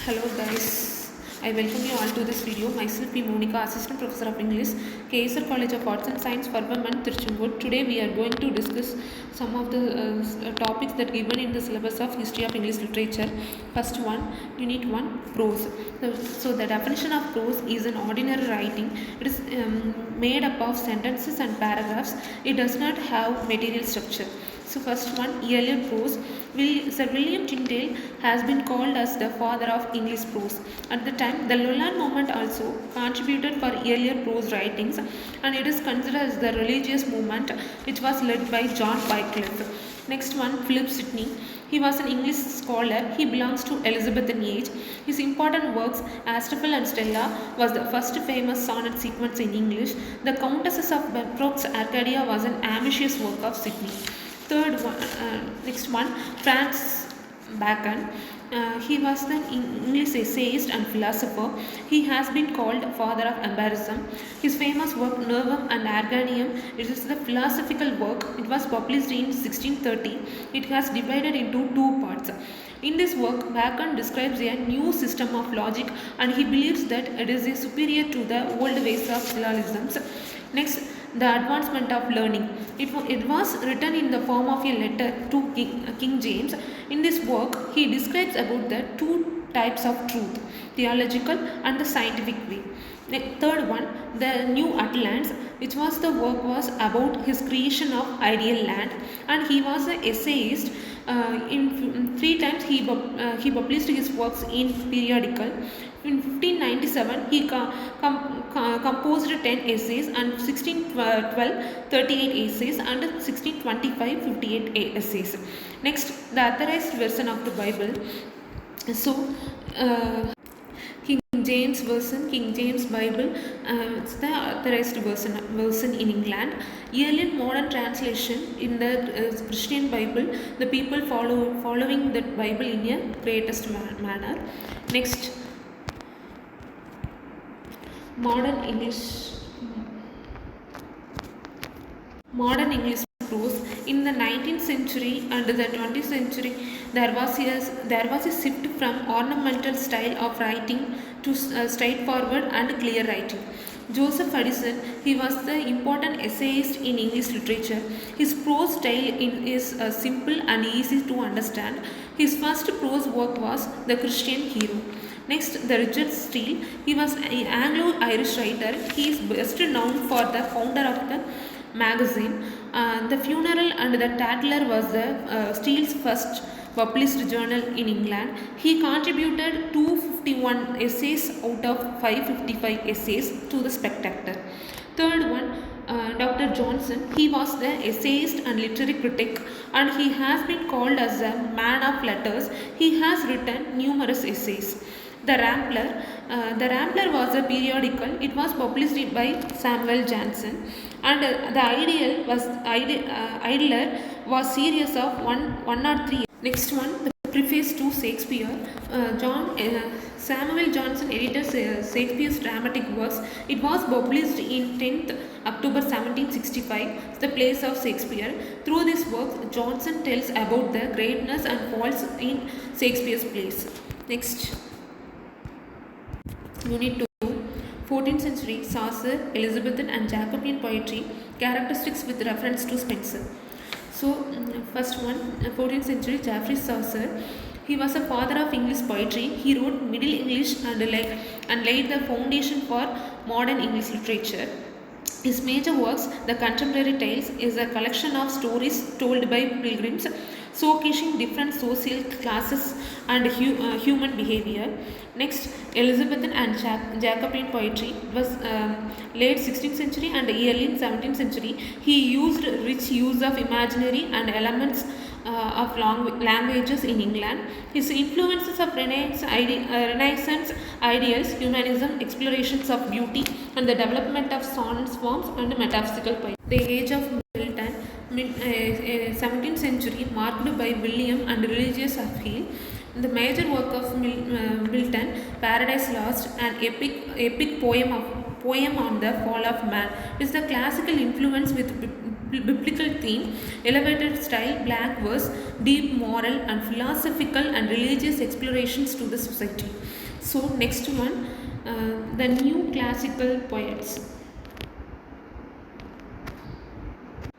Hello guys, I welcome you all to this video. Myself B. MOUNIKA, Assistant Professor of English, KSR College of Arts and Science, Parvaman, Tiruchendur. Today we are going to discuss some of the topics that given in the syllabus of History of English Literature. First one, Unit 1, Prose. So the definition of prose is an ordinary writing. It is made up of sentences and paragraphs. It does not have material structure. So first one, earlier prose. Sir William Tyndale has been called as the father of English prose. At the time, the Lowland movement also contributed for earlier prose writings, and it is considered as the religious movement which was led by John Wycliffe. Next one, Philip Sidney. He was an English scholar. He belongs to Elizabethan age. His important works, Astrophel and Stella, was the first famous sonnet sequence in English. The Countesses of Pembroke's Arcadia was an ambitious work of Sidney. Third one, next one, Francis Bacon. He was an English essayist and philosopher. He has been called father of embarrassment. His famous work Nervum and Arganium, it is the philosophical work. It was published in 1630. It has divided into two parts. In this work, Bacon describes a new system of logic, and he believes that it is superior to the old ways of syllogisms. Next, the advancement of learning. It was written in the form of a letter to King James. In this work, he describes about the two types of truth, theological and the scientific way. The third one, the New Atlantis, which was the work was about his creation of ideal land, and he was an essayist. In three times he published his works in periodical. In 1597 he composed 10 essays, and 1612 38 essays, and 1625 58 essays. Next, the authorized version of the Bible. So King James Bible, it's the authorized version in England. Earlier modern translation in the Christian Bible, the people following that Bible in a greatest manner. Next, modern English prose. In the 19th century and the 20th century, there was a shift from ornamental style of writing to straightforward and clear writing. Joseph Addison, he was the important essayist in English literature. His prose style is simple and easy to understand. His first prose work was The Christian Hero. Next, the Richard Steele. He was an Anglo-Irish writer. He is best known for the founder of the magazine. The Funeral and the Tatler was the Steele's first published journal in England. He contributed 251 essays out of 555 essays to the Spectator. Third one, Dr. Johnson. He was the essayist and literary critic, and he has been called as a man of letters. He has written numerous essays. The Rambler was a periodical. It was published by Samuel Johnson, and the Idler was series of one or three. Next one, the preface to Shakespeare. Samuel Johnson edited Shakespeare's dramatic works. It was published in 10th October 1765, the plays of Shakespeare. Through this work, Johnson tells about the greatness and faults in Shakespeare's plays. Next, Unit 2, 14th century Chaucer, Elizabethan and Jacobean poetry, characteristics with reference to Spenser. So, first one, 14th century Geoffrey Chaucer. He was a father of English poetry. He wrote Middle English and laid the foundation for modern English literature. His major works, The Contemporary Tales, is a collection of stories told by pilgrims, showcasing different social classes and human behavior. Next, Elizabethan and Jacobean poetry was late 16th century and early 17th century. He used rich use of imaginary and elements of languages in England. His influences of Renaissance ideals, humanism, explorations of beauty, and the development of sonnets, forms, and metaphysical poetry. The age of Milton, 17th century, marked by William and religious upheaval. The major work of Milton, Paradise Lost, an epic poem on the fall of man, is the classical influence with biblical theme, elevated style, black verse, deep moral and philosophical and religious explorations to the society. So next one, the new classical poets.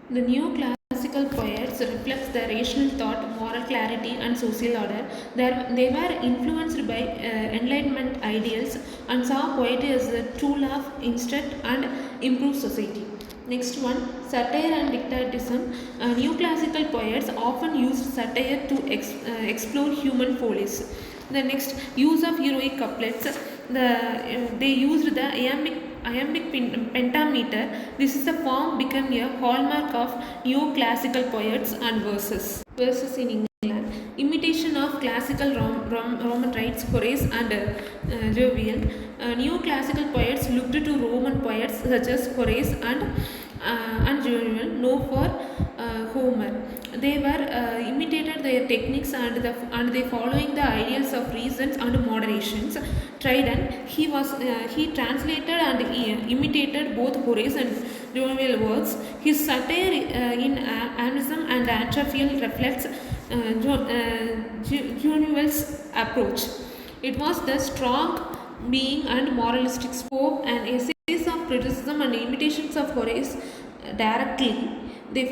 The neo-classical poets reflects the rational thought, moral clarity, and social order. They were influenced by Enlightenment ideals and saw poetry as a tool of instruct and improve society. Next one, satire and dictatism. Neoclassical poets often used satire to explore human follies. The next, use of heroic couplets. They used the iambic pentameter. This is a form become a hallmark of neoclassical poets and verses. Verses in England. Imitation of classical Roman rites, Horace and Jovial. Neoclassical poets looked to Roman poets such as Horace and Jovial, known for Homer. They were imitated their techniques and they following the ideals of reasons and moderations. Dryden, he translated and imitated both Horace and Jovial works. His satire in Anism and Antiphil reflects Jovial's approach. It was the strong being and moralistic scope and essays of criticism and imitations of Horace directly. They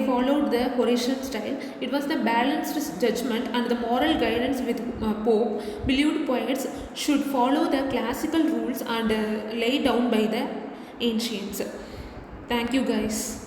followed the Horatian style. It was the balanced judgment and the moral guidance with Pope believed poets should follow the classical rules and laid down by the ancients. Thank you guys.